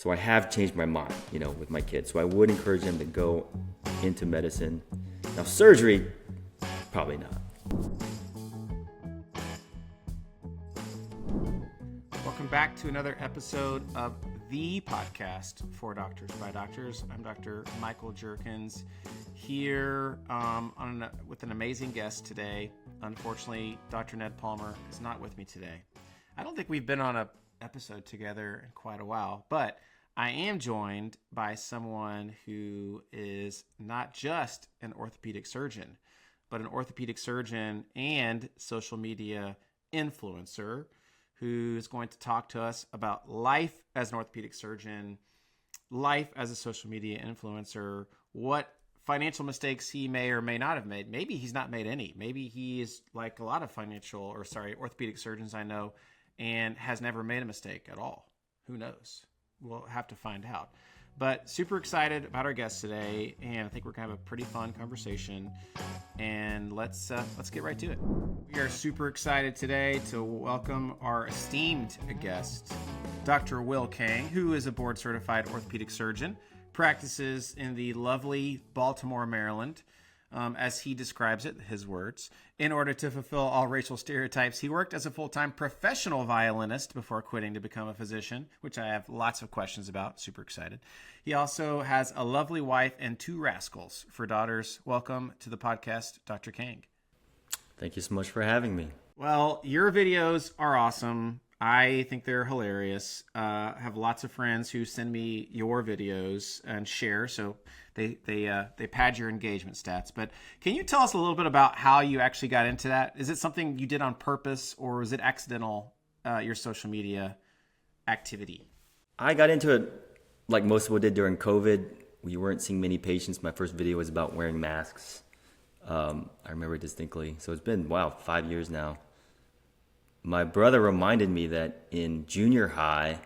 So I have changed my mind, with my kids. So I would encourage them to go into medicine. Now surgery, probably not. Welcome back to another episode of the podcast for Doctors by Doctors. I'm Dr. Michael Jerkins here with an amazing guest today. Unfortunately, Dr. Ned Palmer is not with me today. I don't think we've been on an episode together in quite a while, but I am joined by someone who is not just an orthopedic surgeon, but an orthopedic surgeon and social media influencer who's going to talk to us about life as an orthopedic surgeon, life as a social media influencer, what financial mistakes he may or may not have made. Maybe he's not made any. Maybe he is like a lot of orthopedic surgeons I know and has never made a mistake at all. Who knows? We'll have to find out. But super excited about our guest today, and I think we're going to have a pretty fun conversation. And let's get right to it. We are super excited today to welcome our esteemed guest, Dr. Will Kang, who is a board-certified orthopedic surgeon, practices in the lovely Baltimore, Maryland. As he describes it, his words, in order to fulfill all racial stereotypes, he worked as a full-time professional violinist before quitting to become a physician, which I have lots of questions about. Super excited. He also has a lovely wife and 2 rascals for daughters. Welcome to the podcast, Dr. Kang. Thank you so much for having me. Well, your videos are awesome. I think they're hilarious. I have lots of friends who send me your videos and share, so they pad your engagement stats. But can you tell us a little bit about how you actually got into that? Is it something you did on purpose, or was it accidental, your social media activity? I got into it like most people did during COVID. We weren't seeing many patients. My first video was about wearing masks. I remember distinctly. So it's been, 5 years now. My brother reminded me that in junior high,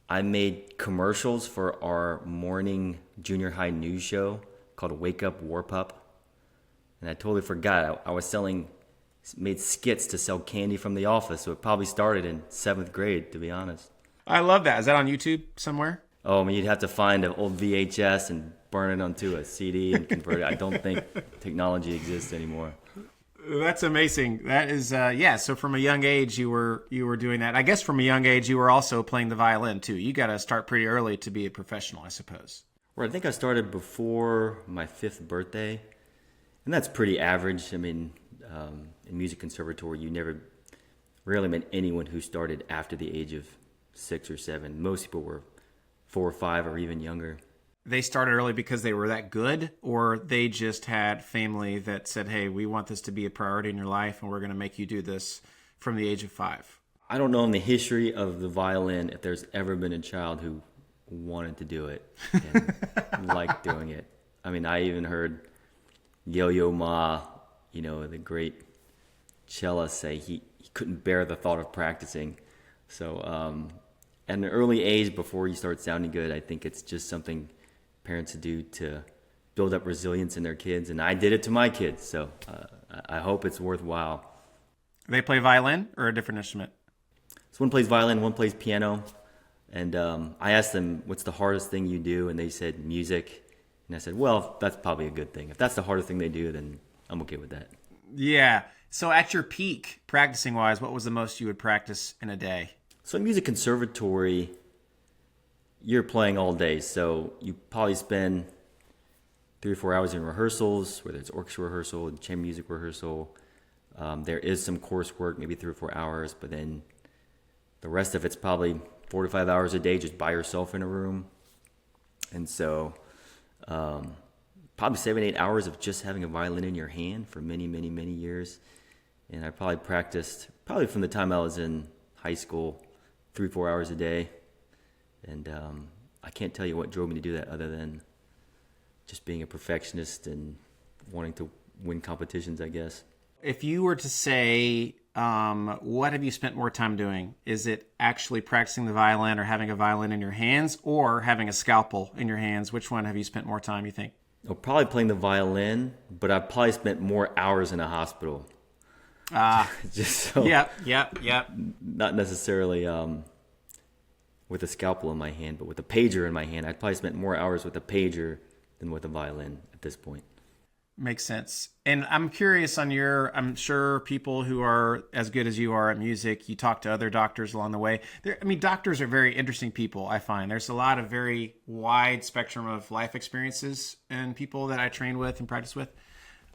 I made commercials for our morning junior high news show called Wake Up Warp Up. And I totally forgot. I was made skits to sell candy from the office. So it probably started in 7th grade, to be honest. I love that. Is that on YouTube somewhere? Oh, I mean, you'd have to find an old VHS and burn it onto a CD and convert it. I don't think technology exists anymore. That's amazing. That is, so from a young age, you were doing that. I guess from a young age, you were also playing the violin too. You got to start pretty early to be a professional, I suppose. Well, I think I started before my 5th birthday, and that's pretty average. I mean, in music conservatory, you never rarely met anyone who started after the age of 6 or 7. Most people were 4 or 5 or even younger. They started early because they were that good, or they just had family that said, hey, we want this to be a priority in your life and we're going to make you do this from the age of 5? I don't know in the history of the violin if there's ever been a child who wanted to do it and liked doing it. I mean, I even heard Yo-Yo Ma, the great cellist, say he couldn't bear the thought of practicing. So at an early age, before you start sounding good, I think it's just something parents do to build up resilience in their kids, and I did it to my kids, so I hope it's worthwhile. They play violin or a different instrument? So one plays violin, one plays piano, and I asked them, what's the hardest thing you do? And they said music, and I said, well, that's probably a good thing. If that's the hardest thing they do, then I'm okay with that. Yeah. So at your peak, practicing wise, what was the most you would practice in a day? So in music conservatory, you're playing all day, so you probably spend 3 or 4 hours in rehearsals, whether it's orchestra rehearsal, chamber music rehearsal. There is some coursework, maybe 3 or 4 hours, but then the rest of it's probably 4 to 5 hours a day just by yourself in a room. And so probably 7, 8 hours of just having a violin in your hand for many, many, many years. And I probably practiced, from the time I was in high school, 3 or 4 hours a day. And I can't tell you what drove me to do that other than just being a perfectionist and wanting to win competitions, I guess. If you were to say, what have you spent more time doing? Is it actually practicing the violin or having a violin in your hands or having a scalpel in your hands? Which one have you spent more time, you think? Well, probably playing the violin, but I probably spent more hours in a hospital. Just so. Yep. Not necessarily with a scalpel in my hand, but with a pager in my hand. I'd probably spent more hours with a pager than with a violin at this point. Makes sense. And I'm curious on I'm sure people who are as good as you are at music, you talk to other doctors along the way. Doctors are very interesting people, I find. There's a lot of very wide spectrum of life experiences and people that I train with and practice with.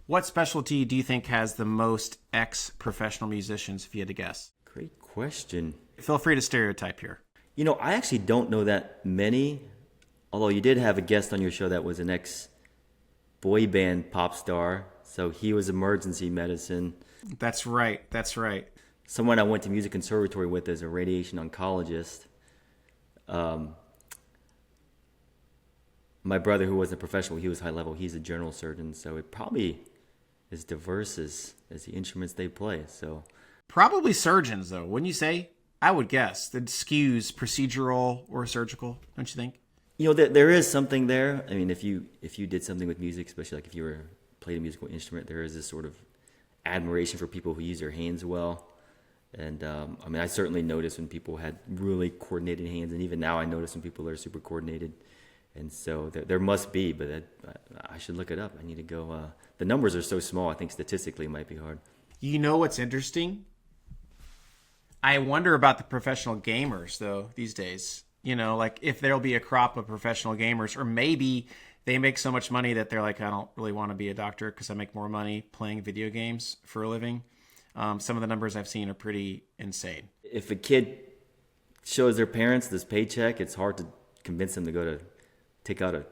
What specialty do you think has the most ex-professional musicians, if you had to guess? Great question. Feel free to stereotype here. I actually don't know that many, although you did have a guest on your show that was an ex-boy band pop star, so he was emergency medicine. That's right. Someone I went to music conservatory with is a radiation oncologist. My brother, who wasn't a professional, he was high level. He's a general surgeon, so it probably is diverse as the instruments they play. So probably surgeons, though, wouldn't you say? I would guess that skews procedural or surgical, don't you think? There is something there. I mean, if you did something with music, especially like if you played a musical instrument, there is this sort of admiration for people who use their hands well. And I certainly noticed when people had really coordinated hands, and even now I notice when people are super coordinated. And so there must be, but I should look it up. I need to go. The numbers are so small, I think statistically it might be hard. You know what's interesting? I wonder about the professional gamers, though, these days. Like if there'll be a crop of professional gamers, or maybe they make so much money that they're like, I don't really want to be a doctor because I make more money playing video games for a living. Some of the numbers I've seen are pretty insane. If a kid shows their parents this paycheck, it's hard to convince them to take out a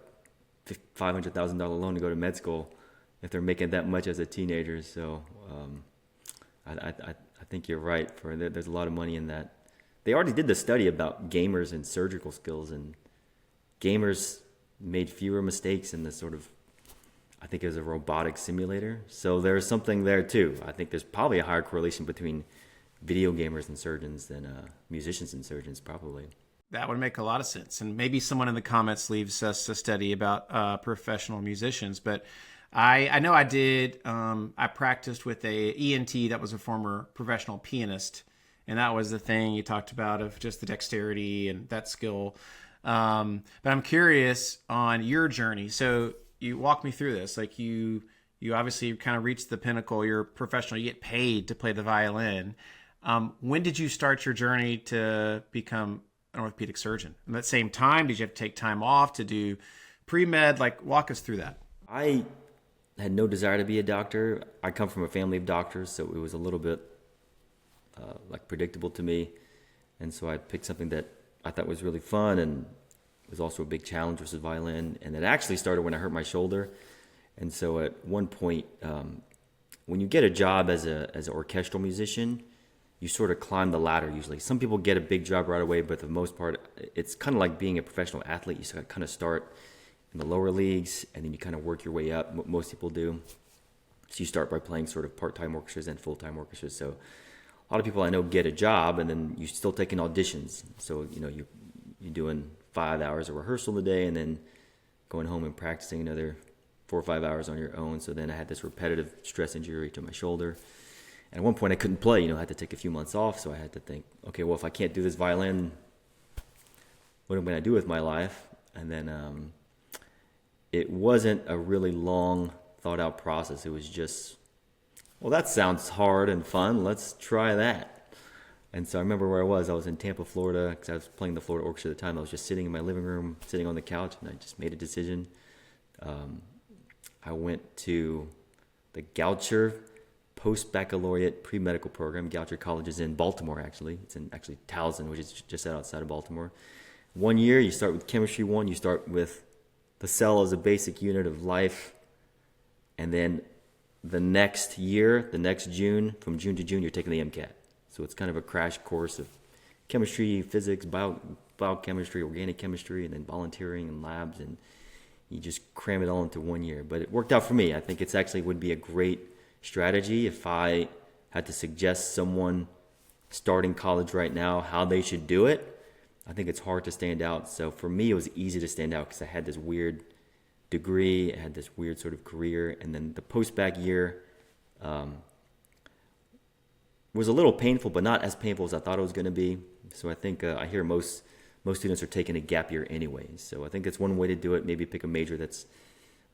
$500,000 loan to go to med school if they're making that much as a teenager. So I think you're right. There's a lot of money in that. They already did the study about gamers and surgical skills, and gamers made fewer mistakes in the I think it was a robotics simulator. So there's something there too. I think there's probably a higher correlation between video gamers and surgeons than musicians and surgeons, probably. That would make a lot of sense. And maybe someone in the comments leaves us a study about professional musicians. But I know I did. I practiced with a ENT that was a former professional pianist. And that was the thing you talked about of just the dexterity and that skill. But I'm curious on your journey. So you walk me through this. Like you obviously kind of reached the pinnacle. You're professional. You get paid to play the violin. When did you start your journey to become an orthopedic surgeon? At that same time, did you have to take time off to do pre-med? Like, walk us through that. I had no desire to be a doctor. I come from a family of doctors, so it was a little bit predictable to me. And so I picked something that I thought was really fun and was also a big challenge, versus violin. And it actually started when I hurt my shoulder. And so at one point, when you get a job as an orchestral musician, you sort of climb the ladder usually. Some people get a big job right away, but for the most part, it's kind of like being a professional athlete. You kind of start in the lower leagues, and then you kind of work your way up. What most people do. So you start by playing sort of part-time orchestras and full-time orchestras. So a lot of people I know get a job, and then you're still taking auditions. So you're doing 5 hours of rehearsal a day, and then going home and practicing another 4 or 5 hours on your own. So then I had this repetitive stress injury to my shoulder. And at one point I couldn't play, I had to take a few months off. So I had to think, okay, well, if I can't do this violin, what am I going to do with my life? And then it wasn't a really long thought out process. It was just, well, that sounds hard and fun. Let's try that. And so I remember where I was. I was in Tampa, Florida, because I was playing the Florida Orchestra at the time. I was just sitting in my living room, sitting on the couch, and I just made a decision. I went to the Goucher post-baccalaureate pre-medical program. Goucher College is in Baltimore, actually. It's in Towson, which is just outside of Baltimore. 1 year, you start with chemistry 1. You start with the cell as a basic unit of life. And then the next year, the next June, from June to June, you're taking the MCAT. So it's kind of a crash course of chemistry, physics, biochemistry, organic chemistry, and then volunteering and labs. And you just cram it all into 1 year. But it worked out for me. I think it's actually would be a great strategy if I had to suggest someone starting college right now how they should do it. I think it's hard to stand out. So for me, it was easy to stand out because I had this weird degree, I had this weird sort of career, and then the post-bac year was a little painful, but not as painful as I thought it was going to be. So I think I hear most most students are taking a gap year anyways. So I think that's one way to do it. Maybe pick a major that's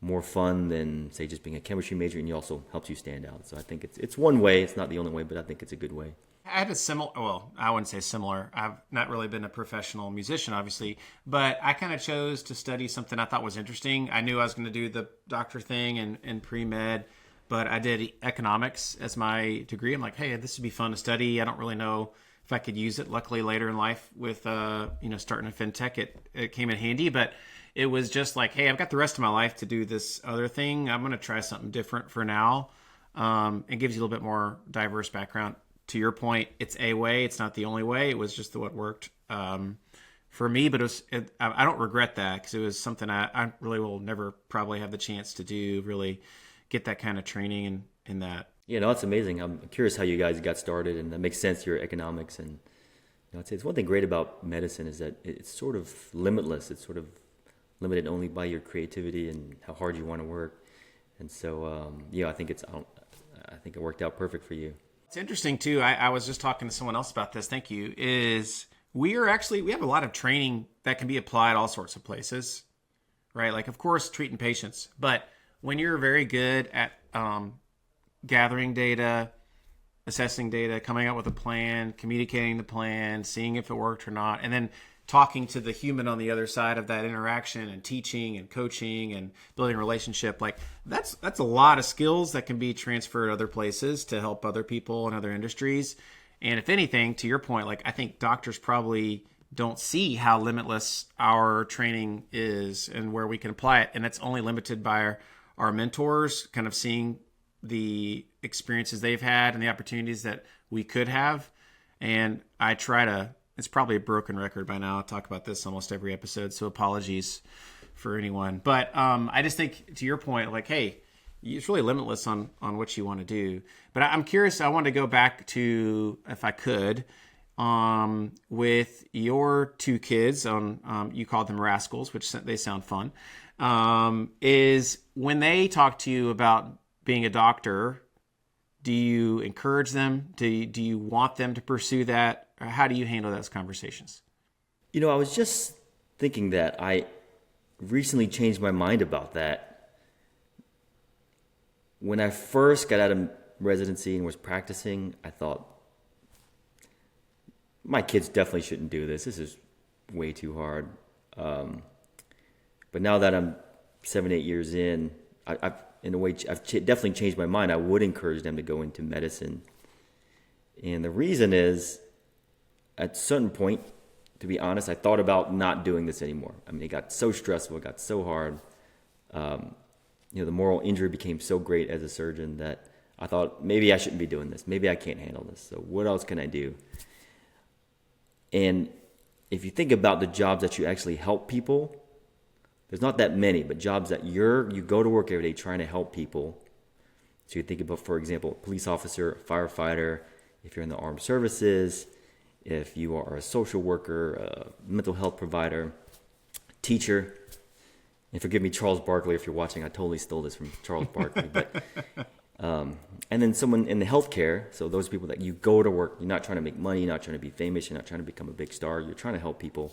more fun than, say, just being a chemistry major, and it also helps you stand out. So I think it's one way. It's not the only way, but I think it's a good way. I had a similar, well, I wouldn't say similar. I've not really been a professional musician, obviously, but I kind of chose to study something I thought was interesting. I knew I was going to do the doctor thing and pre-med, but I did economics as my degree. I'm like, hey, this would be fun to study. I don't really know if I could use it. Luckily, later in life with, starting a fintech, it came in handy, but it was just like, hey, I've got the rest of my life to do this other thing. I'm going to try something different for now. It gives you a little bit more diverse background. To your point, it's a way. It's not the only way. It was just what worked for me. But I don't regret that, because it was something I really will never probably have the chance to do, really get that kind of training in that. Yeah, no, it's amazing. I'm curious how you guys got started, and that makes sense, your economics. And I'd say it's one thing great about medicine is that it's sort of limitless. It's sort of limited only by your creativity and how hard you want to work. And so, I think it worked out perfect for you. It's interesting too. I was just talking to someone else about this. Thank you. We have a lot of training that can be applied all sorts of places, right? Like, of course, treating patients, but when you're very good at gathering data, assessing data, coming up with a plan, communicating the plan, seeing if it worked or not, and then talking to the human on the other side of that interaction, and teaching and coaching and building a relationship, like that's a lot of skills that can be transferred other places to help other people in other industries. And if anything, to your point, like I think doctors probably don't see how limitless our training is and where we can apply it. And it's only limited by our mentors, kind of seeing the experiences they've had and the opportunities that we could have. And I try to, it's probably a broken record by now. I talk about this almost every episode, so apologies for anyone. But I just think, to your point, like, hey, it's really limitless on what you want to do. But I'm curious. I want to go back to, if I could, with your two kids. You called them rascals, which they sound fun. Is when they talk to you about being a doctor, do you encourage them? Do you want them to pursue that? Or how do you handle those conversations? I was just thinking that I recently changed my mind about that. When I first got out of residency and was practicing, I thought, my kids definitely shouldn't do this. This is way too hard. But now that I'm 7-8 years in, I've definitely changed my mind. I would encourage them to go into medicine. And the reason is, at a certain point, to be honest, I thought about not doing this anymore. I mean, it got so stressful, it got so hard. The moral injury became so great as a surgeon that I thought, maybe I shouldn't be doing this. Maybe I can't handle this. So what else can I do? And if you think about the jobs that you actually help people, there's not that many, but jobs that you go to work every day trying to help people. So you think about, for example, a police officer, a firefighter, if you're in the armed services, if you are a social worker, a mental health provider, teacher. And forgive me, Charles Barkley, if you're watching, I totally stole this from Charles Barkley. But and then someone in the healthcare, so those people that you go to work, you're not trying to make money, you're not trying to be famous, you're not trying to become a big star, you're trying to help people.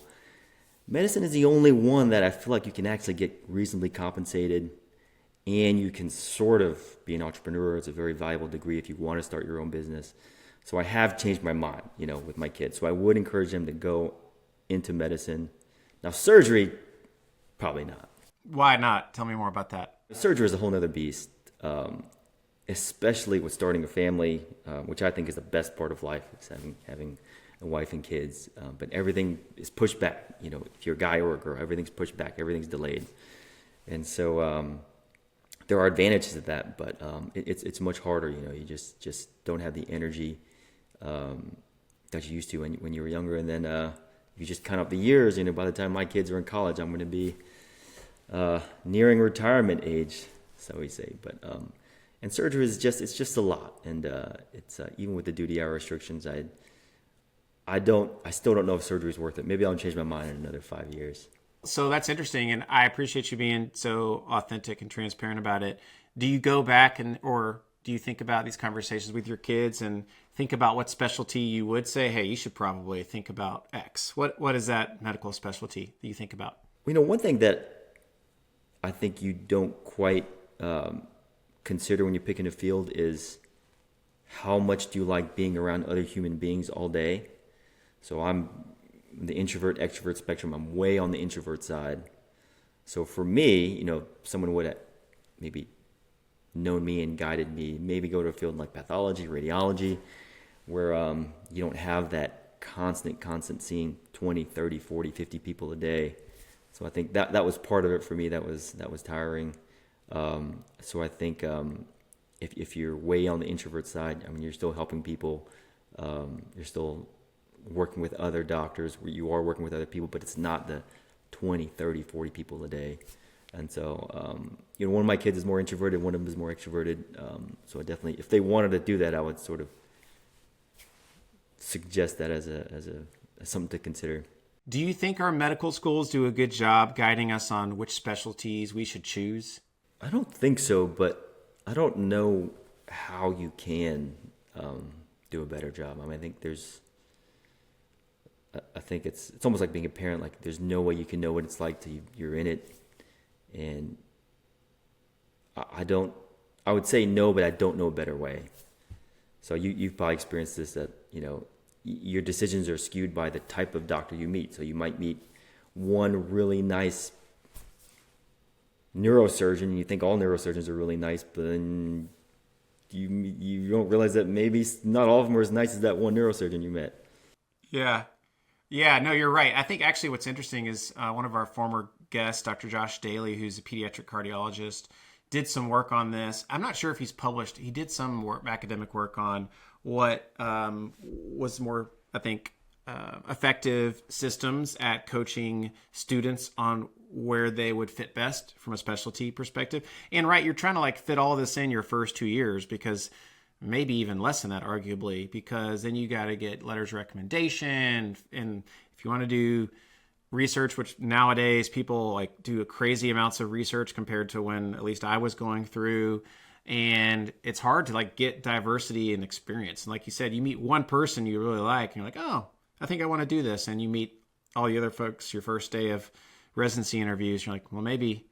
Medicine is the only one that I feel like you can actually get reasonably compensated, and you can sort of be an entrepreneur. It's a very valuable degree if you want to start your own business. So I have changed my mind, with my kids. So I would encourage them to go into medicine. Now, surgery, probably not. Why not? Tell me more about that. Surgery is a whole nother beast, especially with starting a family, which I think is the best part of life, is having a wife and kids. But everything is pushed back. If you're a guy or a girl, everything's pushed back. Everything's delayed. And so there are advantages to that, but it's much harder. You just don't have the energy that you used to when you were younger. And then you just count up the years. By the time my kids are in college, I'm going to be nearing retirement age, so we say. But and surgery is just a lot, and it's even with the duty hour restrictions, I still don't know if surgery is worth it. Maybe I'll change my mind in another 5 years. So that's interesting, and I appreciate you being so authentic and transparent about it. Do you go back or do you think about these conversations with your kids and think about what specialty you would say, hey, you should probably think about X? What is that medical specialty that you think about? One thing that I think you don't quite consider when you're picking a field is how much do you like being around other human beings all day? So I'm the introvert, extrovert spectrum. I'm way on the introvert side. So for me, someone would have maybe known me and guided me, maybe go to a field like pathology, radiology, where you don't have that constant seeing 20, 30, 40, 50 people a day. So I think that was part of it for me. That was tiring. So I think if you're way on the introvert side, you're still helping people. You're still working with other doctors, where you are working with other people, but it's not the 20, 30, 40 people a day. And so, one of my kids is more introverted, one of them is more extroverted. So I definitely, if they wanted to do that, I would sort of suggest that as something to consider. Do you think our medical schools do a good job guiding us on which specialties we should choose? I don't think so, but I don't know how you can do a better job. I think it's almost like being a parent. Like, there's no way you can know what it's like till you're in it. And I would say no, but I don't know a better way. So you've probably experienced this, that, your decisions are skewed by the type of doctor you meet. So you might meet one really nice neurosurgeon, and you think all neurosurgeons are really nice, but then you don't realize that maybe not all of them are as nice as that one neurosurgeon you met. Yeah, no, you're right. I think actually what's interesting is one of our former guests, Dr. Josh Daly, who's a pediatric cardiologist, did some work on this. I'm not sure if he's published. He did some academic work on what was more, I think, effective systems at coaching students on where they would fit best from a specialty perspective. And right, you're trying to fit all this in your first 2 years, because maybe even less than that, arguably, because then you got to get letters of recommendation. And if you want to do research, which nowadays people do crazy amounts of research compared to when at least I was going through, and it's hard to get diversity and experience. And like you said, you meet one person you really like, and you're like, oh, I think I want to do this. And you meet all the other folks your first day of residency interviews. You're like, well, maybe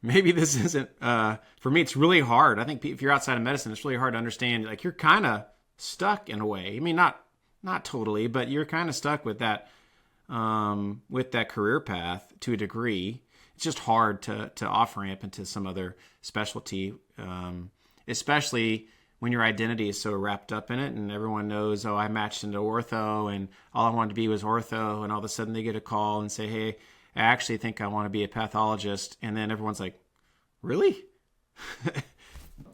this isn't, for me, it's really hard. I think if you're outside of medicine, it's really hard to understand. You're kind of stuck in a way. Not totally, but you're kind of stuck with that career path to a degree. It's just hard to off ramp into some other specialty, especially when your identity is so wrapped up in it and everyone knows, oh, I matched into ortho and all I wanted to be was ortho, and all of a sudden they get a call and say, hey, I actually think I want to be a pathologist. And then everyone's like, really?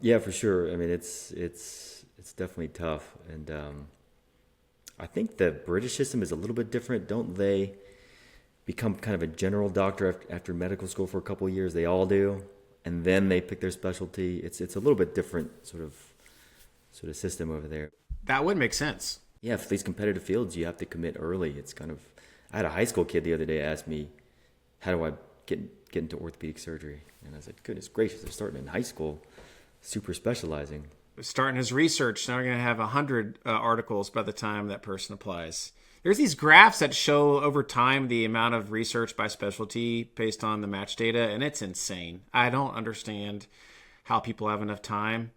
Yeah, for sure. It's definitely tough. And I think the British system is a little bit different. Don't they become kind of a general doctor after medical school for a couple of years? They all do. And then they pick their specialty. It's a little bit different sort of system over there. That would make sense. Yeah, for these competitive fields, you have to commit early. It's I had a high school kid the other day ask me, how do I get into orthopedic surgery? And I said, goodness gracious, they're starting in high school, super specializing. Starting his research, now we're going to have 100 articles by the time that person applies. There's these graphs that show over time the amount of research by specialty based on the match data, and it's insane. I don't understand how people have enough time.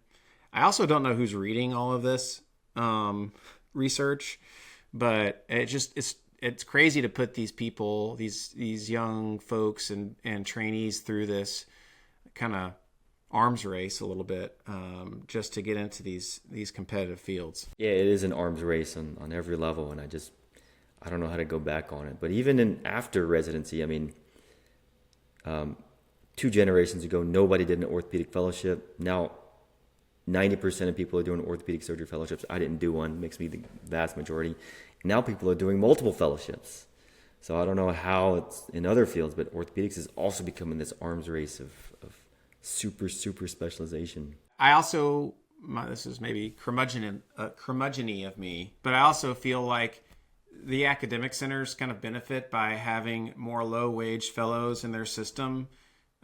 I also don't know who's reading all of this research, but it's crazy to put these people, these young folks and trainees through this kind of arms race a little bit, just to get into these competitive fields. Yeah, it is an arms race on every level, and I don't know how to go back on it. But even after residency, 2 generations ago, nobody did an orthopedic fellowship. Now, 90% of people are doing orthopedic surgery fellowships. I didn't do one. It makes me the vast majority. Now people are doing multiple fellowships. So I don't know how it's in other fields, but orthopedics is also becoming this arms race of super specialization. I also, this is maybe curmudgeon-y of me, but I also feel like the academic centers kind of benefit by having more low-wage fellows in their system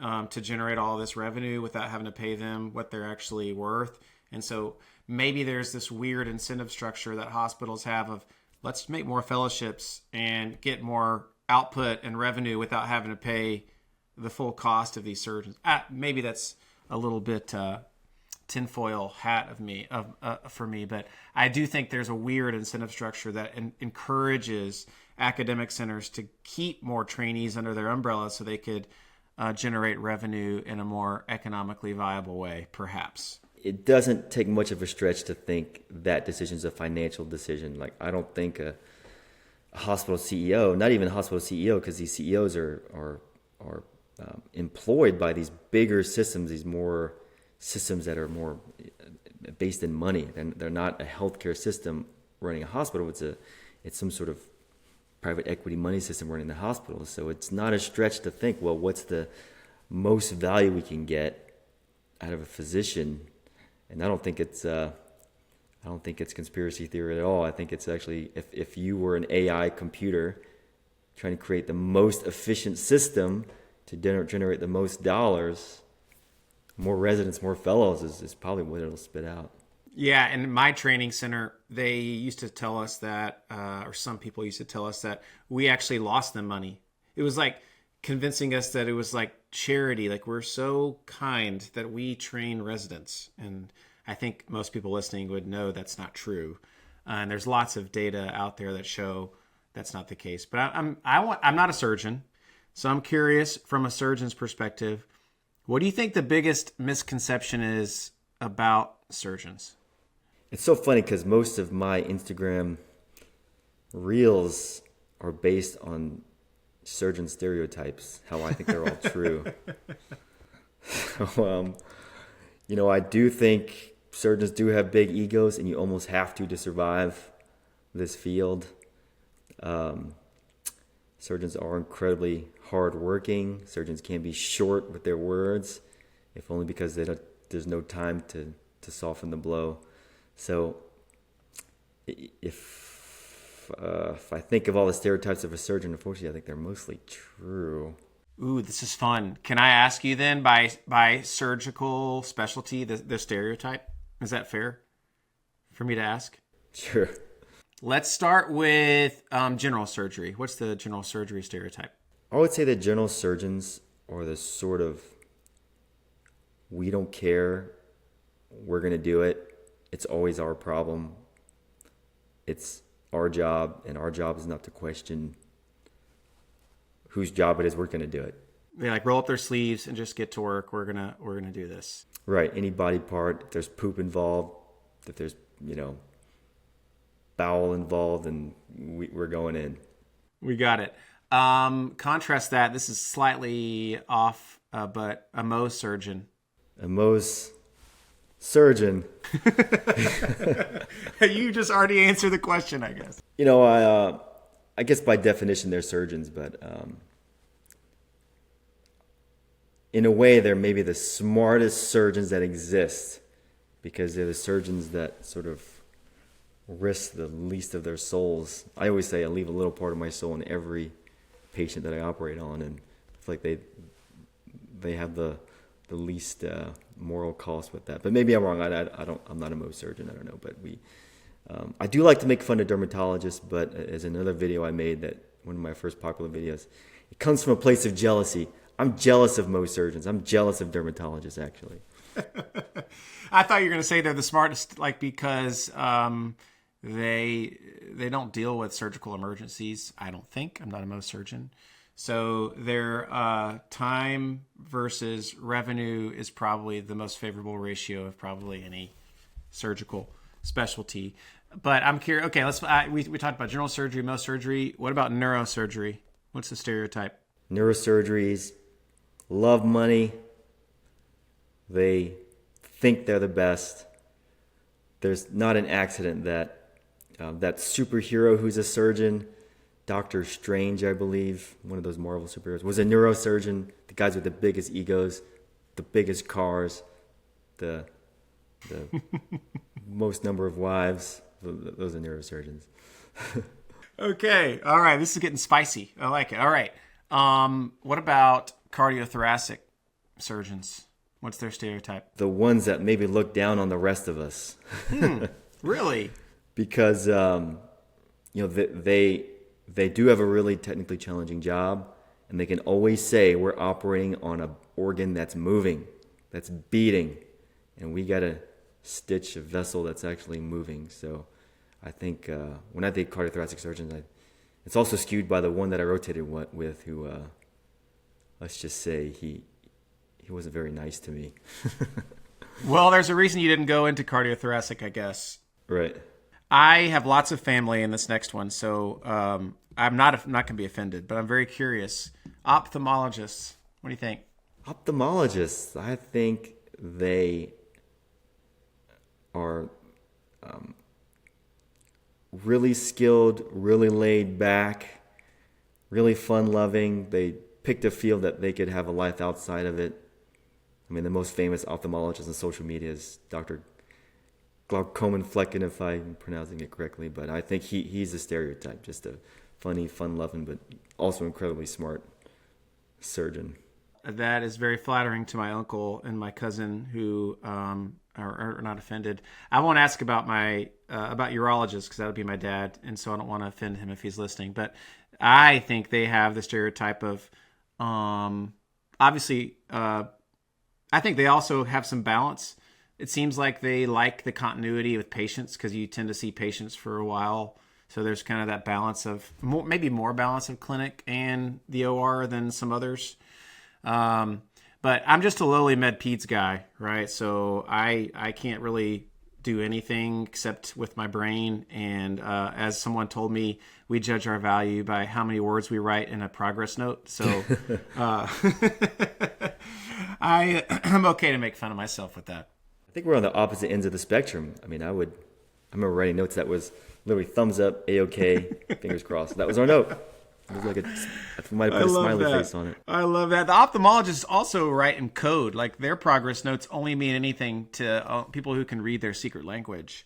to generate all this revenue without having to pay them what they're actually worth. And so maybe there's this weird incentive structure that hospitals have of let's make more fellowships and get more output and revenue without having to pay the full cost of these surgeons. Maybe that's a little bit tinfoil hat for me, but I do think there's a weird incentive structure that encourages academic centers to keep more trainees under their umbrella so they could generate revenue in a more economically viable way, perhaps. It doesn't take much of a stretch to think that decision is a financial decision. Like, I don't think a hospital CEO, not even a hospital CEO, because these CEOs are employed by these bigger systems, these more systems that are more based in money. And they're not a healthcare system running a hospital. It's some sort of private equity money system running the hospital. So it's not a stretch to think, well, what's the most value we can get out of a physician? And I don't think it's conspiracy theory at all. I think it's actually, if you were an AI computer trying to create the most efficient system to generate the most dollars, more residents, more fellows is probably what it'll spit out. Yeah, and my training center, they used to tell us that, or some people used to tell us that we actually lost them money. It was like convincing us that it was like charity, like we're so kind that we train residents. And I think most people listening would know that's not true. And there's lots of data out there that show that's not the case. But I'm not a surgeon, so I'm curious from a surgeon's perspective, what do you think the biggest misconception is about surgeons? It's so funny because most of my Instagram reels are based on surgeon stereotypes, how I think they're all true. So, I do think surgeons do have big egos, and you almost have to survive this field. Surgeons are incredibly hardworking. Surgeons can be short with their words, if only because there's no time to soften the blow. So if I think of all the stereotypes of a surgeon, unfortunately, I think they're mostly true. Ooh, this is fun. Can I ask you then, by surgical specialty, the stereotype? Is that fair for me to ask? Sure. Let's start with general surgery. What's the general surgery stereotype? I would say that general surgeons are the sort of, we don't care, we're going to do it. It's always our problem. It's our job, and our job is not to question whose job it is. We're going to do it. They like roll up their sleeves and just get to work. We're gonna do this. Right. Any body part, if there's poop involved, if there's bowel involved, and we're going in. We got it. Contrast that. This is slightly off, but a Mohs surgeon. A Mohs surgeon. You just already answered the question, I guess. I guess by definition they're surgeons, but in a way they're maybe the smartest surgeons that exist, because they're the surgeons that sort of risk the least of their souls. I always say I leave a little part of my soul in every patient that I operate on, and it's like they have the least moral cost with that. But maybe I'm wrong. I'm not a Mohs surgeon. I don't know. But I do like to make fun of dermatologists. But as another video I made, that one of my first popular videos, it comes from a place of jealousy. I'm jealous of Mohs surgeons. I'm jealous of dermatologists, actually. I thought you were going to say they're the smartest, like because they don't deal with surgical emergencies. I don't think. I'm not a Mohs surgeon. So their time versus revenue is probably the most favorable ratio of probably any surgical specialty. But I'm curious. Okay, we talked about general surgery, Mohs surgery. What about neurosurgery? What's the stereotype? Neurosurgeries love money. They think they're the best. There's not an accident that that superhero who's a surgeon, Doctor Strange, I believe, one of those Marvel superheroes, was a neurosurgeon. The guys with the biggest egos, the biggest cars, the most number of wives, those are neurosurgeons. Okay. All right. This is getting spicy. I like it. All right. What about cardiothoracic surgeons? What's their stereotype? The ones that maybe look down on the rest of us. Really? Because they do have a really technically challenging job, and they can always say we're operating on an organ that's moving, that's beating, and we got to stitch a vessel that's actually moving. So I think when I think cardiothoracic surgeons, it's also skewed by the one that I rotated with, who let's just say he wasn't very nice to me. Well, there's a reason you didn't go into cardiothoracic, I guess. Right. I have lots of family in this next one, so I'm not going to be offended, but I'm very curious. Ophthalmologists, what do you think? Ophthalmologists, I think they are really skilled, really laid back, really fun-loving. They picked a field that they could have a life outside of it. I mean, the most famous ophthalmologist on social media is Dr. Glaucoman Flecken, if I'm pronouncing it correctly, but I think he's a stereotype, just a funny, fun-loving, but also incredibly smart surgeon. That is very flattering to my uncle and my cousin who are not offended. I won't ask about about urologists because that would be my dad, and so I don't want to offend him if he's listening. But I think they have the stereotype of, obviously, I think they also have some balance. It seems like they like the continuity with patients because you tend to see patients for a while. So there's kind of that balance of maybe more balance of clinic and the OR than some others. But I'm just a lowly med peds guy, right? So I can't really do anything except with my brain. And as someone told me, we judge our value by how many words we write in a progress note. So I'm okay to make fun of myself with that. I think we're on the opposite ends of the spectrum. I mean, I remember writing notes that was literally thumbs up, A-OK, fingers crossed. That was our note. It was like I might have put a smiley face on it. I love that. The ophthalmologists also write in code. Like their progress notes only mean anything to people who can read their secret language.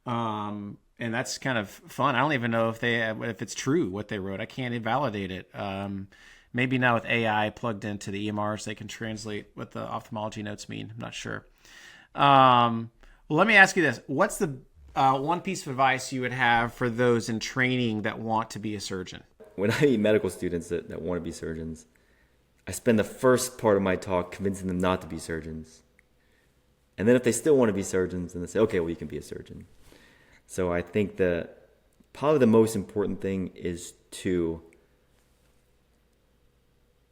And that's kind of fun. I don't even know if it's true what they wrote. I can't invalidate it. Maybe now with AI plugged into the EMRs, they can translate what the ophthalmology notes mean. I'm not sure. Well, let me ask you this. What's the one piece of advice you would have for those in training that want to be a surgeon? When I meet medical students that want to be surgeons, I spend the first part of my talk convincing them not to be surgeons. And then if they still want to be surgeons, then they say, okay, well, you can be a surgeon. So I think that probably the most important thing is to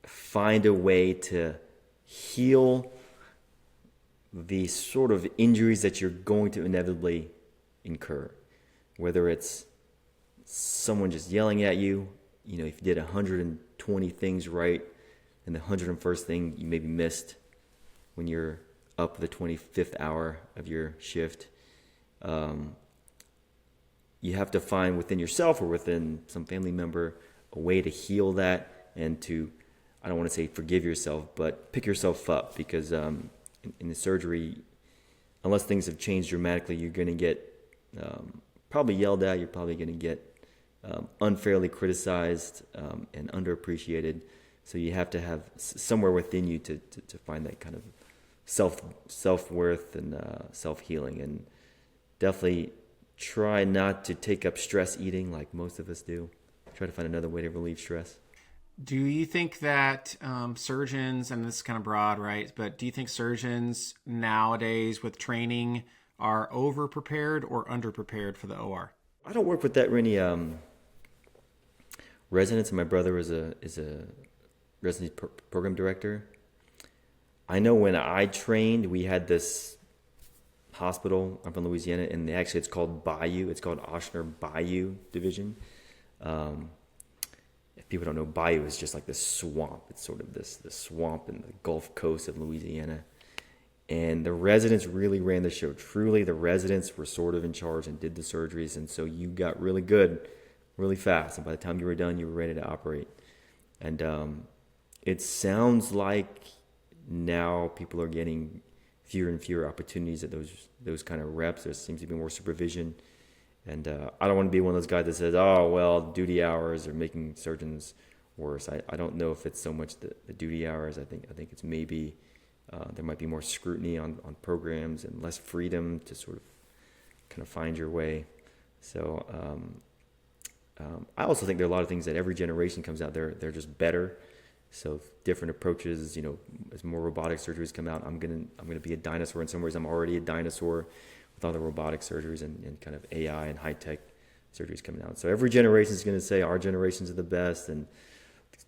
find a way to heal the sort of injuries that you're going to inevitably incur, whether it's someone just yelling at you, if you did 120 things right and the 101st thing you maybe missed when you're up the 25th hour of your shift, you have to find within yourself or within some family member a way to heal that and to, I don't want to say forgive yourself, but pick yourself up, because in the surgery, unless things have changed dramatically, you're going to get probably yelled at, you're probably going to get unfairly criticized and underappreciated. So you have to have somewhere within you to find that kind of self-worth and self-healing, and definitely try not to take up stress eating like most of us do. Try to find another way to relieve stress. Do you think that surgeons, and this is kind of broad, right? But do you think surgeons nowadays with training are over-prepared or under-prepared for the OR? I don't work with that many residents, and my brother is a residency program director. I know when I trained, we had this hospital up in Louisiana, and actually it's called Bayou. It's called Ochsner Bayou Division. If people don't know, Bayou is just like this swamp. It's sort of this swamp in the Gulf Coast of Louisiana. And the residents really ran the show. Truly, the residents were sort of in charge and did the surgeries. And so you got really good really fast. And by the time you were done, you were ready to operate. And it sounds like now people are getting fewer and fewer opportunities at those kind of reps. There seems to be more supervision. And I don't want to be one of those guys that says, oh, well, duty hours are making surgeons worse. I don't know if it's so much the duty hours. I think it's maybe There might be more scrutiny on programs and less freedom to sort of kind of find your way. So I also think there are a lot of things that every generation comes out, they're just better. So different approaches, as more robotic surgeries come out, I'm gonna be a dinosaur in some ways. I'm already a dinosaur with all the robotic surgeries and kind of AI and high tech surgeries coming out. So every generation is going to say our generations are the best, and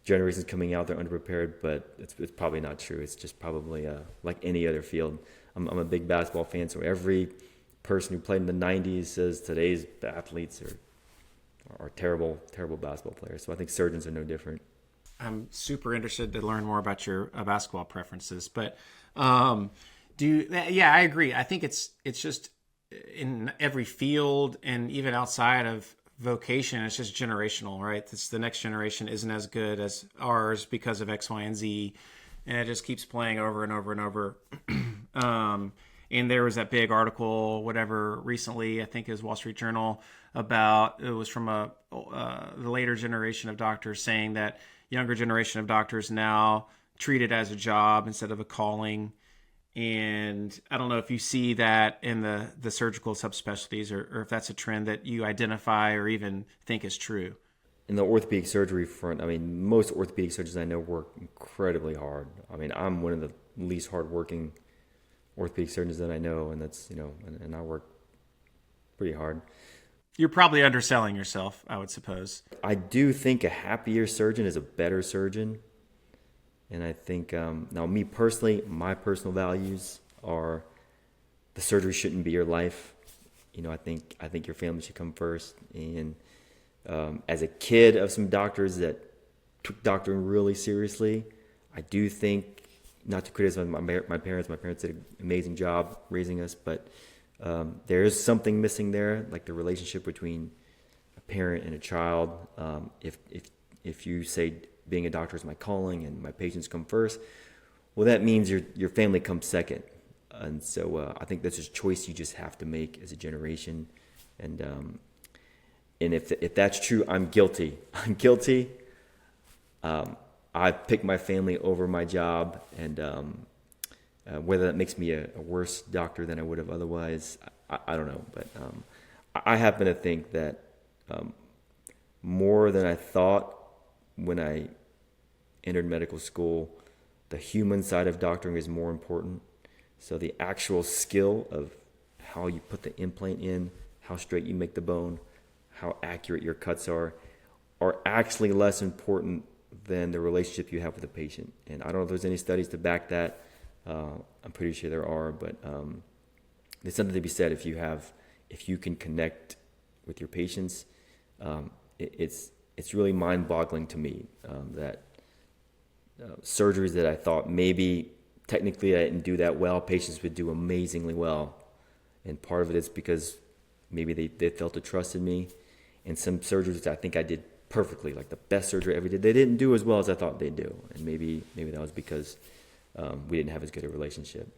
generations coming out they're underprepared. But it's probably not true. It's just probably like any other field. I'm a big basketball fan, so every person who played in the '90s says today's athletes are terrible basketball players. So I think surgeons are no different. I'm super interested to learn more about your basketball preferences, but I agree. I think it's just in every field and even outside of vocation, it's just generational, right? The next generation isn't as good as ours because of X, Y, and Z, and it just keeps playing over and over and over. And there was that big article, whatever, recently, I think it was Wall Street Journal, it was from the later generation of doctors saying that younger generation of doctors now treat it as a job instead of a calling. And I don't know if you see that in the surgical subspecialties or if that's a trend that you identify or even think is true. In the orthopedic surgery front, I mean, most orthopedic surgeons I know work incredibly hard. I mean, I'm one of the least hardworking orthopedic surgeons that I know, and that's, and I work pretty hard. You're probably underselling yourself, I would suppose. I do think a happier surgeon is a better surgeon. And I think, now me personally, my personal values are the surgery shouldn't be your life. I think your family should come first. And as a kid of some doctors that took doctoring really seriously, I do think, not to criticize my parents did an amazing job raising us, but there is something missing there, like the relationship between a parent and a child. If you say being a doctor is my calling and my patients come first, well, that means your family comes second. And so I think that's a choice you just have to make as a generation. And if that's true, I'm guilty. I picked my family over my job, and whether that makes me a worse doctor than I would have otherwise, I don't know. But I happen to think that more than I thought when I entered medical school, the human side of doctoring is more important. So the actual skill of how you put the implant in, how straight you make the bone, how accurate your cuts are actually less important than the relationship you have with the patient. And I don't know if there's any studies to back that. I'm pretty sure there are, but there's something to be said if you can connect with your patients. It's really mind-boggling to me that surgeries that I thought maybe technically I didn't do that well, patients would do amazingly well. And part of it is because maybe they felt a trust in me. And some surgeries I think I did perfectly, like the best surgery I ever did, they didn't do as well as I thought they'd do. And maybe that was because we didn't have as good a relationship.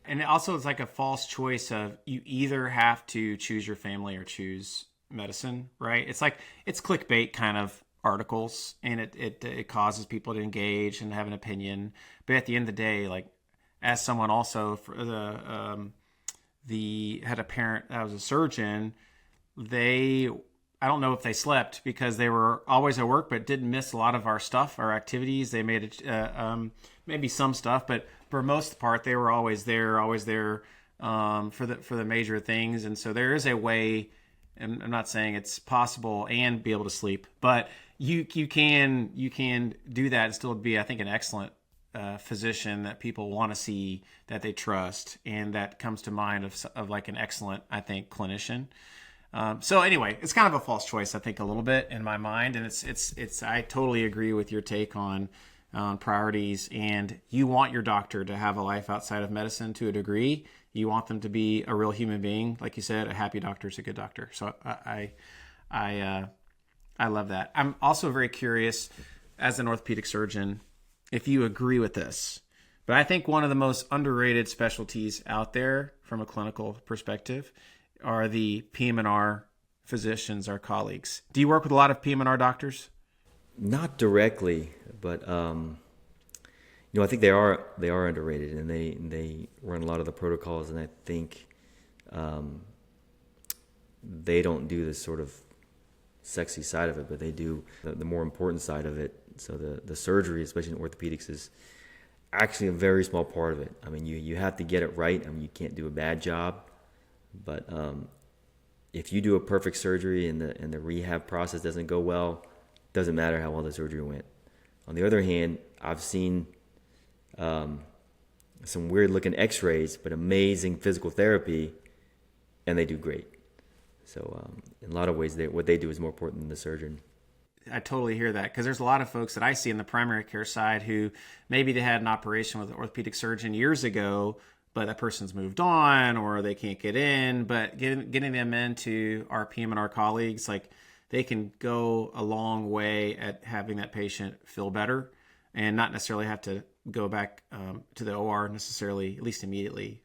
And also it's like a false choice of you either have to choose your family or choose medicine, right? It's like, it's clickbait kind of articles, and it causes people to engage and have an opinion. But at the end of the day, like, as someone also for had a parent that was a surgeon, I don't know if they slept because they were always at work, but didn't miss a lot of our stuff, our activities. They made it, maybe some stuff, but for most part, they were always there for the major things. And so there is a way, and I'm not saying it's possible and be able to sleep, but you can do that and still be, I think, an excellent physician that people want to see, that they trust, and that comes to mind of like an excellent, I think, clinician. So anyway, it's kind of a false choice, I think, a little bit in my mind, and it's I totally agree with your take on priorities. And you want your doctor to have a life outside of medicine to a degree. You want them to be a real human being, like you said. A happy doctor is a good doctor. So I love that. I'm also very curious, as an orthopedic surgeon, if you agree with this. But I think one of the most underrated specialties out there from a clinical perspective are the PM&R physicians, our colleagues. Do you work with a lot of PM&R doctors? Not directly, but I think they are underrated, and they run a lot of the protocols, and I think they don't do this sort of sexy side of it, but they do the more important side of it. So the surgery, especially in orthopedics, is actually a very small part of it. I mean, you have to get it right. I mean, you can't do a bad job, but if you do a perfect surgery and the rehab process doesn't go well, doesn't matter how well the surgery went. On the other hand, I've seen some weird looking X-rays, but amazing physical therapy, and they do great. So in a lot of ways, what they do is more important than the surgeon. I totally hear that, because there's a lot of folks that I see in the primary care side who maybe they had an operation with an orthopedic surgeon years ago, but that person's moved on or they can't get in. But getting them into our PM&R colleagues, like, they can go a long way at having that patient feel better and not necessarily have to go back to the OR necessarily, at least immediately.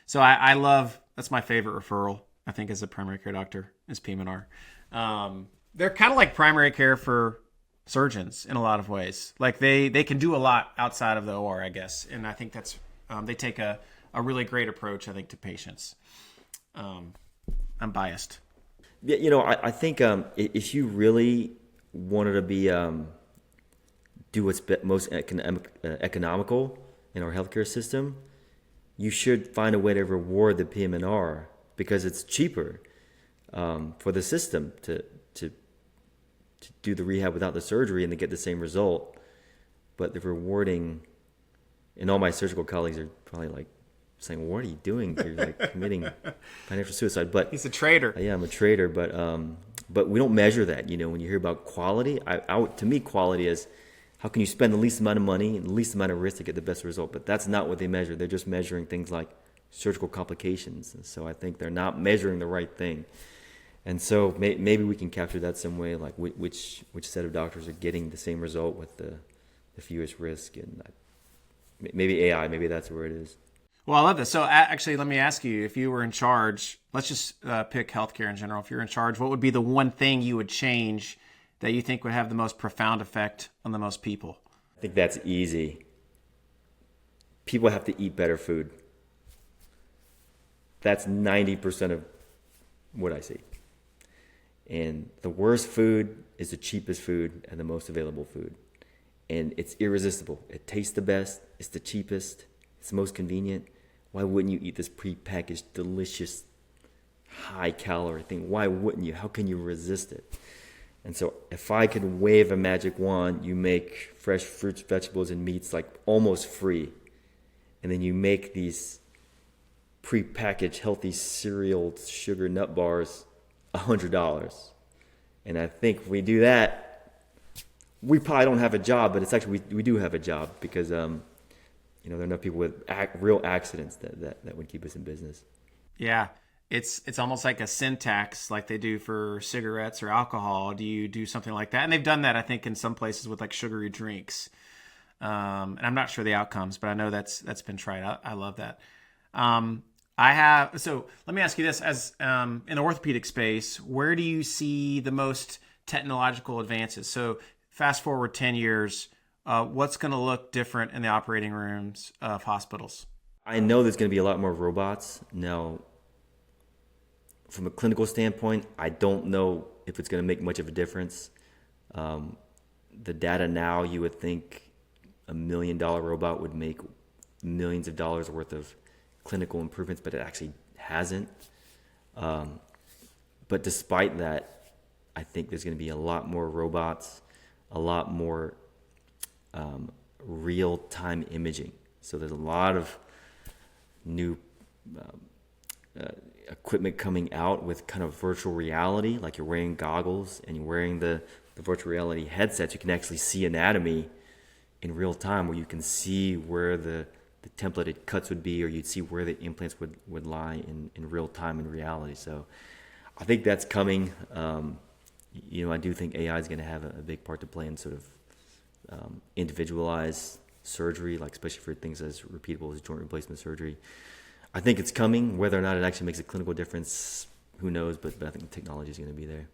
So I love, that's my favorite referral, I think, as a primary care doctor, is PM&R. They're kind of like primary care for surgeons in a lot of ways. Like, they can do a lot outside of the OR, I guess. And I think that's, they take a really great approach, I think, to patients. I'm biased. Yeah, I think if you really wanted to be do what's most economical in our healthcare system, you should find a way to reward the PM&R, because it's cheaper for the system to do the rehab without the surgery and to get the same result. But the rewarding, and all my surgical colleagues are probably like saying, well, what are you doing? You're like committing financial suicide. But he's a traitor. Yeah, I'm a traitor. But we don't measure that. When you hear about quality, to me, quality is how can you spend the least amount of money and the least amount of risk to get the best result. But that's not what they measure. They're just measuring things like surgical complications. And so I think they're not measuring the right thing. And so maybe we can capture that some way, like which set of doctors are getting the same result with the fewest risk. And maybe AI, maybe that's where it is. Well, I love this. So actually, let me ask you, if you were in charge, let's just pick healthcare in general. If you're in charge, what would be the one thing you would change that you think would have the most profound effect on the most people? I think that's easy. People have to eat better food. That's 90% of what I see. And the worst food is the cheapest food and the most available food. And it's irresistible. It tastes the best. It's the cheapest. It's the most convenient. Why wouldn't you eat this prepackaged, delicious, high-calorie thing? Why wouldn't you? How can you resist it? And so if I could wave a magic wand, you make fresh fruits, vegetables, and meats like almost free. And then you make these prepackaged, healthy cereal, sugar nut bars $100. And I think if we do that, we probably don't have a job, but it's actually, we do have a job, because there are enough people with real accidents that would keep us in business. Yeah. It's almost like a sin tax, like they do for cigarettes or alcohol. Do you do something like that? And they've done that, I think, in some places with like sugary drinks. And I'm not sure the outcomes, but I know that's been tried. I love that. So let me ask you this: as in the orthopedic space, where do you see the most technological advances? So fast forward 10 years, what's going to look different in the operating rooms of hospitals? I know there's going to be a lot more robots. Now, from a clinical standpoint, I don't know if it's going to make much of a difference. The data now, you would think $1 million robot would make millions of dollars worth of clinical improvements, but it actually hasn't. But despite that, I think there's going to be a lot more robots, a lot more real-time imaging. So there's a lot of new equipment coming out with kind of virtual reality, like you're wearing goggles and you're wearing the virtual reality headsets. You can actually see anatomy in real time, where you can see where the templated cuts would be, or you'd see where the implants would lie in real time in reality. So I think that's coming. I do think AI is going to have a big part to play in sort of individualized surgery, like especially for things as repeatable as joint replacement surgery. I think it's coming. Whether or not it actually makes a clinical difference, who knows? But I think the technology is going to be there.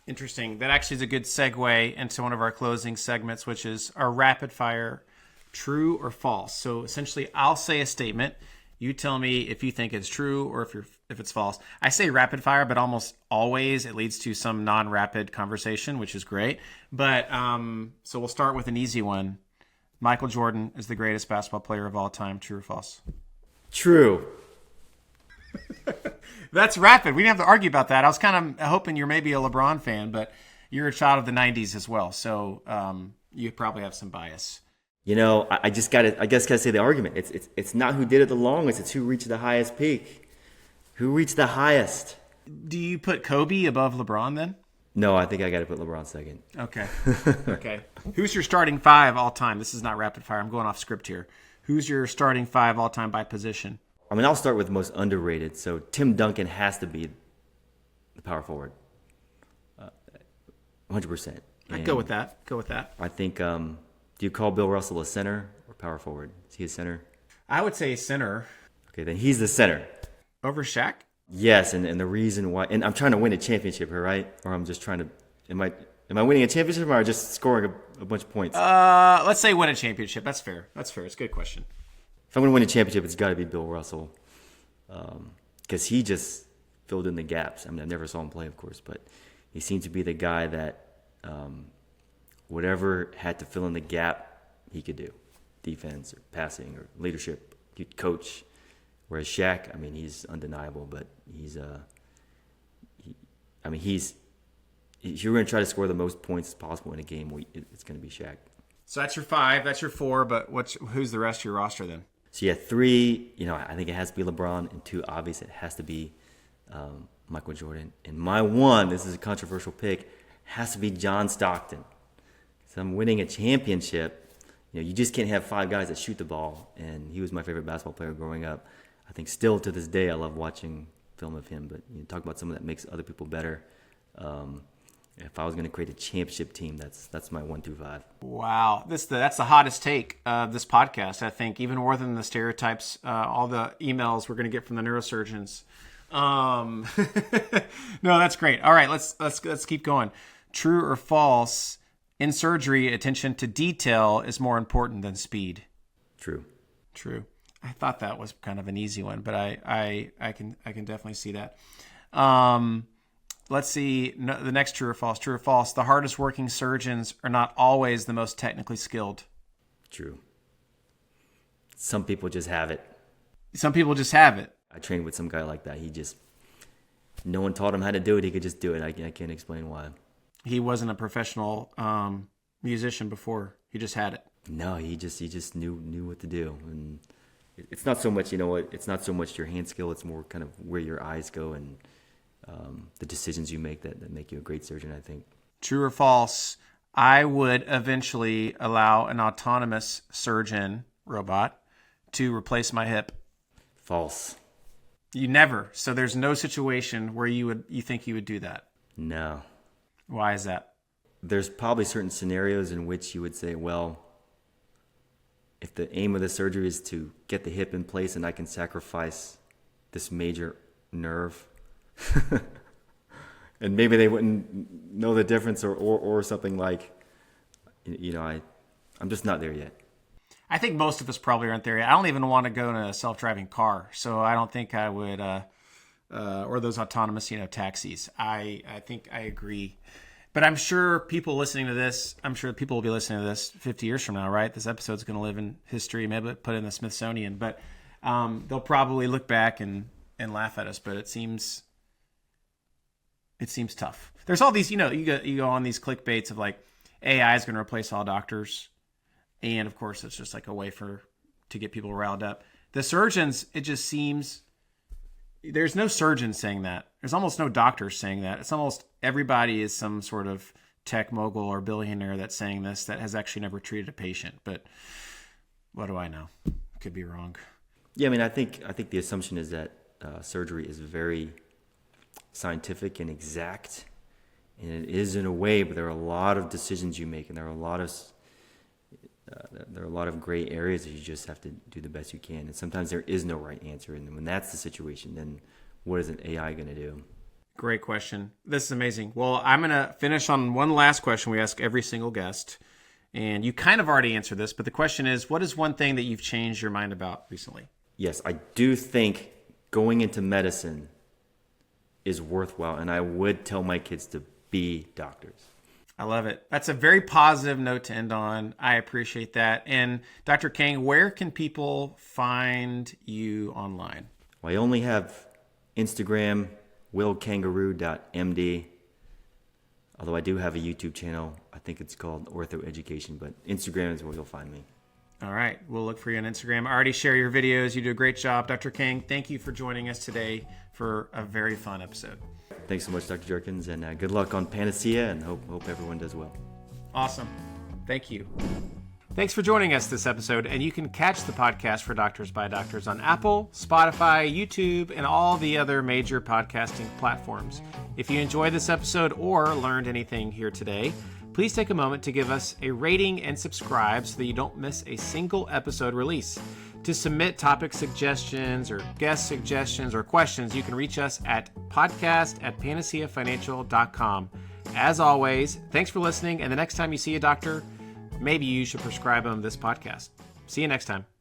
Interesting. That actually is a good segue into one of our closing segments, which is our rapid fire True or false? So essentially, I'll say a statement. You tell me if you think it's true or if it's false. I say rapid fire, but almost always it leads to some non-rapid conversation, which is great. But so we'll start with an easy one. Michael Jordan is the greatest basketball player of all time. True or false? True. That's rapid. We didn't have to argue about that. I was kind of hoping you're maybe a LeBron fan, but you're a child of the 90s as well. So you probably have some bias. I gotta say the argument. It's not who did it the longest. It's who reached the highest peak. Who reached the highest? Do you put Kobe above LeBron then? No, I think I gotta put LeBron second. Okay. Okay. Who's your starting five all time? This is not rapid fire. I'm going off script here. Who's your starting five all time by position? I mean, I'll start with most underrated. So Tim Duncan has to be the power forward. 100%. I'd go with that. I think, do you call Bill Russell a center or power forward? Is he a center? I would say center. Okay, then he's the center. Over Shaq? Yes, and the reason why, and I'm trying to win a championship here, right? Or I'm just trying to, am I winning a championship or am I just scoring a bunch of points? Let's say win a championship. That's fair. It's a good question. If I'm going to win a championship, it's got to be Bill Russell. Because he just filled in the gaps. I mean, I never saw him play, of course, but he seemed to be the guy that whatever had to fill in the gap, he could do. Defense or passing or leadership, he'd coach. Whereas Shaq, I mean, he's undeniable, but if you're going to try to score the most points possible in a game, it's going to be Shaq. So that's your five, that's your four, but who's the rest of your roster then? So yeah, three, I think it has to be LeBron, and two, obviously, it has to be Michael Jordan. And my one, this is a controversial pick, has to be John Stockton. So I'm winning a championship. You just can't have five guys that shoot the ball, and he was my favorite basketball player growing up. I think still to this day, I love watching film of him, but talk about someone that makes other people better. If I was going to create a championship team, that's my 1 through 5. Wow, that's the hottest take of this podcast. I think even more than the stereotypes, all the emails we're going to get from the neurosurgeons. No, that's great. All right, let's keep going. True or false? In surgery, attention to detail is more important than speed. True. I thought that was kind of an easy one, but I can definitely see that. Let's see. The next true or false. True or false. The hardest working surgeons are not always the most technically skilled. True. Some people just have it. I trained with some guy like that. No one taught him how to do it. He could just do it. I can't explain why. He wasn't a professional musician before. He just had it. No, he just knew what to do. And it's not so much, it's not so much your hand skill. It's more kind of where your eyes go and the decisions you make that make you a great surgeon, I think. True or false? I would eventually allow an autonomous surgeon robot to replace my hip. False. You never. So there's no situation where you think you would do that. No. Why is that? There's probably certain scenarios in which you would say, well, if the aim of the surgery is to get the hip in place and I can sacrifice this major nerve, and maybe they wouldn't know the difference or something like, I'm just not there yet. I think most of us probably aren't there yet. I don't even want to go in a self-driving car, so I don't think I would, or those autonomous, taxis. I think I agree. But I'm sure people listening to this, people will be listening to this 50 years from now, right? This episode's going to live in history, maybe put in the Smithsonian, but they'll probably look back and laugh at us, but it seems tough. There's all these, you go on these clickbaits of like, AI is going to replace all doctors. And of course, it's just like a way to get people riled up. The surgeons, it just seems, there's no surgeon saying that. There's almost no doctors saying that. It's almost everybody is some sort of tech mogul or billionaire that's saying this that has actually never treated a patient. But what do I know? Could be wrong. Yeah, I mean, I think the assumption is that surgery is very scientific and exact, and it is in a way, but there are a lot of decisions you make, and there are a lot of gray areas that you just have to do the best you can. And sometimes there is no right answer. And when that's the situation, then what is an AI going to do? Great question. This is amazing. Well, I'm going to finish on one last question we ask every single guest. And you kind of already answered this, but the question is, what is one thing that you've changed your mind about recently? Yes, I do think going into medicine is worthwhile, and I would tell my kids to be doctors. I love it. That's a very positive note to end on. I appreciate that. And Dr. Kang, where can people find you online? Well, I only have Instagram, willkangaroo.md. Although I do have a YouTube channel. I think it's called Ortho Education, but Instagram is where you'll find me. All right. We'll look for you on Instagram. I already share your videos. You do a great job. Dr. Kang, thank you for joining us today for a very fun episode. Thanks so much, Dr. Jerkins, and good luck on Panacea, and hope everyone does well. Awesome. Thank you. Thanks for joining us this episode, and you can catch the podcast for Doctors by Doctors on Apple, Spotify, YouTube, and all the other major podcasting platforms. If you enjoyed this episode or learned anything here today, please take a moment to give us a rating and subscribe so that you don't miss a single episode release. To submit topic suggestions or guest suggestions or questions, you can reach us at podcast@panaceafinancial.com. As always, thanks for listening, and the next time you see a doctor, maybe you should prescribe them this podcast. See you next time.